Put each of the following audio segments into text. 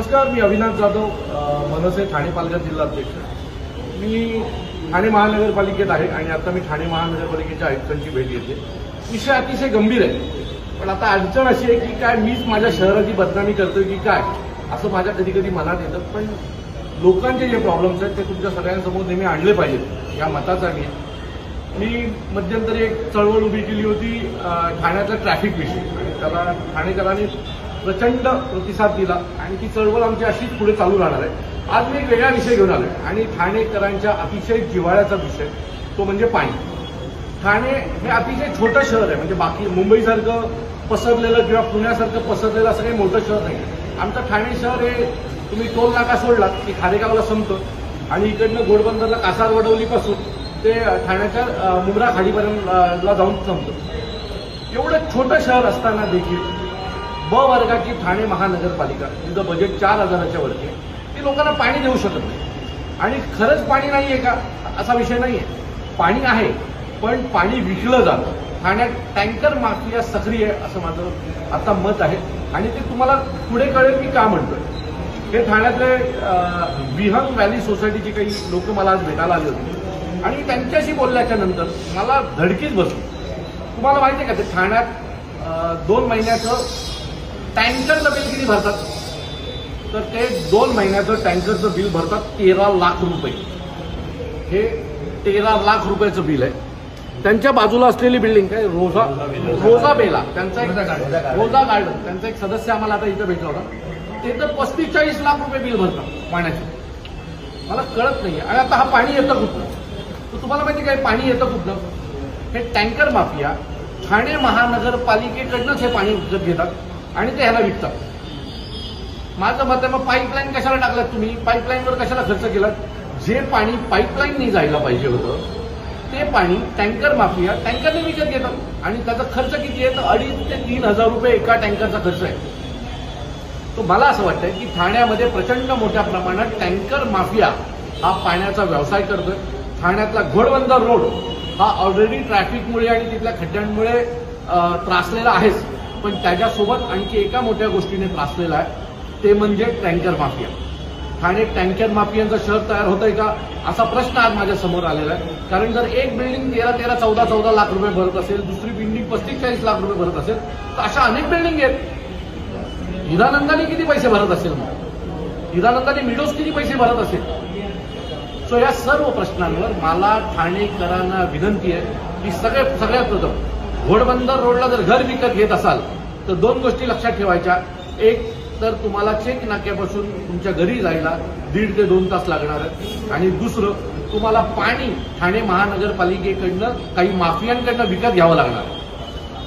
नमस्कार, मी अविनाश जाधव, मनसे ठाणे पालघर जिल्हाध्यक्ष। मी ठाणे महानगरपालिकेत आहे आणि आता मी ठाणे महानगरपालिकेच्या आयुक्तांची भेट घेते। विषय अतिशय गंभीर आहे, पण आता अडचण अशी आहे की काय मीच माझ्या शहराची बदनामी करतोय की काय असं माझ्या कधी कधी मनात येतं। पण लोकांचे जे प्रॉब्लेम्स आहेत ते तुमच्या सगळ्यांसमोर नेहमी आणले पाहिजेत या मताचा मी मध्यंतरी एक चळवळ उभी केली होती ठाण्यातल्या ट्रॅफिक विषयी आणि त्याला ठाणेकरांनी प्रचंड प्रतिसाद दिला आणि ती चळवळ आमची अशीच पुढे चालू राहणार आहे। आज मी एक वेगळा विषय घेऊन आलोय आणि ठाणेकरांच्या अतिशय जिव्हाळ्याचा विषय तो म्हणजे पाणी। ठाणे हे अतिशय छोटं शहर आहे, म्हणजे बाकी मुंबईसारखं पसरलेलं किंवा पुण्यासारखं पसरलेलं असं काही मोठं शहर नाही। आमचं ठाणे शहर हे तुम्ही टोल नाका सोडलात की खारेगावला संपतं आणि इकडनं घोडबंदरला कासारवडवलीपासून ते ठाण्याच्या मुंब्रा खाडीपर्यंत जाऊन संपतं। एवढं छोटं शहर असताना देखील ब वर्गाची ठाणे महानगरपालिका तिचं बजेट 4,000च्या वरती आहे, ती लोकांना पाणी देऊ शकत नाही। आणि खरंच पाणी नाहीये का असा विषय नाहीये, पाणी आहे पण पाणी विकलं जातं। ठाण्यात टँकर माफिया सक्रिय आहे असं माझं आता मत आहे आणि ते तुम्हाला पुढे कळेल मी का म्हणतोय। हे ठाण्यातले विहंग व्हॅली सोसायटीचे काही लोक मला आज भेटायला आले होते आणि त्यांच्याशी बोलल्याच्या नंतर मला धडकीच बसली। तुम्हाला माहिती आहे का ते ठाण्यात 2 महिन्याचं टँकरचं बिल किती भरतात? तर ते 2 महिन्याचं टँकरचं बिल भरतात 13 लाख रुपये। हे 13 लाख रुपयाचं बिल आहे। त्यांच्या बाजूला असलेली बिल्डिंग काय रोजा बेला त्यांचा एक रोजा गार्डन त्यांचा एक सदस्य आम्हाला आता इथं भेटला होता, ते तर 45 लाख रुपये बिल भरतात पाण्याचे। मला कळत नाही आणि आता हा पाणी येतं कुठलं? तर तुम्हाला माहिती काय पाणी येतं कुठलं? हे टँकर माफिया ठाणे महानगरपालिकेकडनंच हे पाणी विकत घेतात आणि ते ह्याला विकतात। माझं मत आहे मग पाईपलाईन कशाला टाकलात तुम्ही? पाईपलाईनवर कशाला खर्च केलात? जे पाणी पाईपलाईननी जायला पाहिजे होतं ते पाणी टँकर माफिया टँकरने विकत घेतात आणि त्याचा खर्च किती आहे? तर 2,500 ते 3,000 रुपये एका टँकरचा खर्च आहे। तो मला असं वाटतंय की ठाण्यामध्ये प्रचंड मोठ्या प्रमाणात टँकर माफिया हा पाण्याचा व्यवसाय करतोय। ठाण्यातला घोडबंदर रोड हा ऑलरेडी ट्रॅफिकमुळे आणि तिथल्या खड्ड्यांमुळे त्रासलेला आहेच, पण त्याच्यासोबत आणखी एका मोठ्या गोष्टीने त्रासलेला आहे, ते म्हणजे टँकर माफिया। ठाणे टँकर माफियांचं शहर तयार होतंय का असा प्रश्न आज माझ्या समोर आलेला आहे। कारण जर एक बिल्डिंग 13, 14 लाख रुपये भरत असेल, दुसरी बिल्डिंग 35-40 लाख रुपये भरत असेल, तर अशा अनेक बिल्डिंग आहेत। हिरानंदानी किती पैसे भरत असेल? मग हिरानंदानी मिडोस किती पैसे भरत असेल? सो या सर्व प्रश्नांवर मला ठाणेकरांना विनंती आहे की सगळ्यात प्रथम घोडबंदर रोडला जर घर विकत घेत असाल तर 2 गोष्टी लक्षात ठेवायच्या। एक तर तुम्हाला चेक नाक्यापासून तुमच्या घरी जायला 1.5 ते 2 तास लागणार आहे आणि दुसरं तुम्हाला पाणी ठाणे महानगरपालिकेकडनं काही माफियांकडनं विकत घ्यावं लागणार आहे।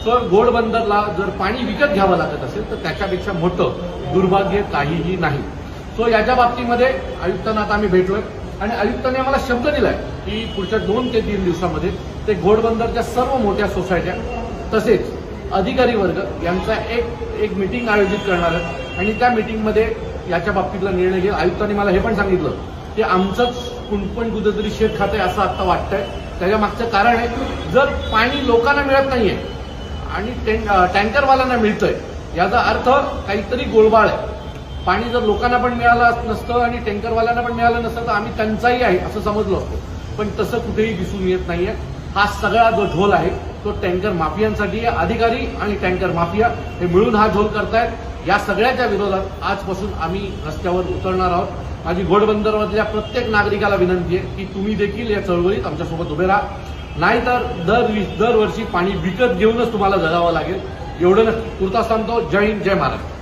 तर घोडबंदरला जर पाणी विकत घ्यावं लागत असेल तर त्याच्यापेक्षा मोठं दुर्भाग्य काहीही नाही। सो याच्या बाबतीमध्ये आयुक्तांना आता आम्ही भेटलोय आणि आयुक्तांनी आम्हाला शब्द दिलाय की पुढच्या 2 ते 3 दिवसामध्ये ते घोडबंदरच्या सर्व मोठ्या सोसायट्या तसेच अधिकारी वर्ग यांचा एक मीटिंग आयोजित करणार आहे आणि त्या मीटिंगमध्ये याच्या बाबतीतला निर्णय घेईल। आयुक्तांनी मला हे पण सांगितलं की आमचंच कुणपण कुठेतरी शेत खातंय असं आता वाटतंय। त्याच्या मागचं कारण आहे जर पाणी लोकांना मिळत नाहीये आणि टँकरवाल्यांना मिळतंय याचा अर्थ काहीतरी गोळबाळ आहे। पाणी जर लोकांना पण मिळालं नसतं आणि टँकरवाल्यांना पण मिळालं नसतं तर आम्ही टंचाई आहे असं समजलो असतो, पण तसं कुठेही दिसून येत नाहीये। हा सगळा जो ढोल आहे तो टँकर माफियांसाठी आहे। अधिकारी आणि टँकर माफिया हे मिळून हा ढोल करतायत। या सगळ्याच्या विरोधात आजपासून आम्ही रस्त्यावर उतरणार आहोत। माझी घोडबंदरमधल्या प्रत्येक नागरिकाला विनंती आहे की तुम्ही देखील या चळवळीत आमच्यासोबत उभे राहा, नाहीतर दरवर्षी पाणी विकत घेऊनच तुम्हाला जगावं लागेल। एवढं तुर्तास सांगतो। जय हिंद, जय महाराष्ट्र।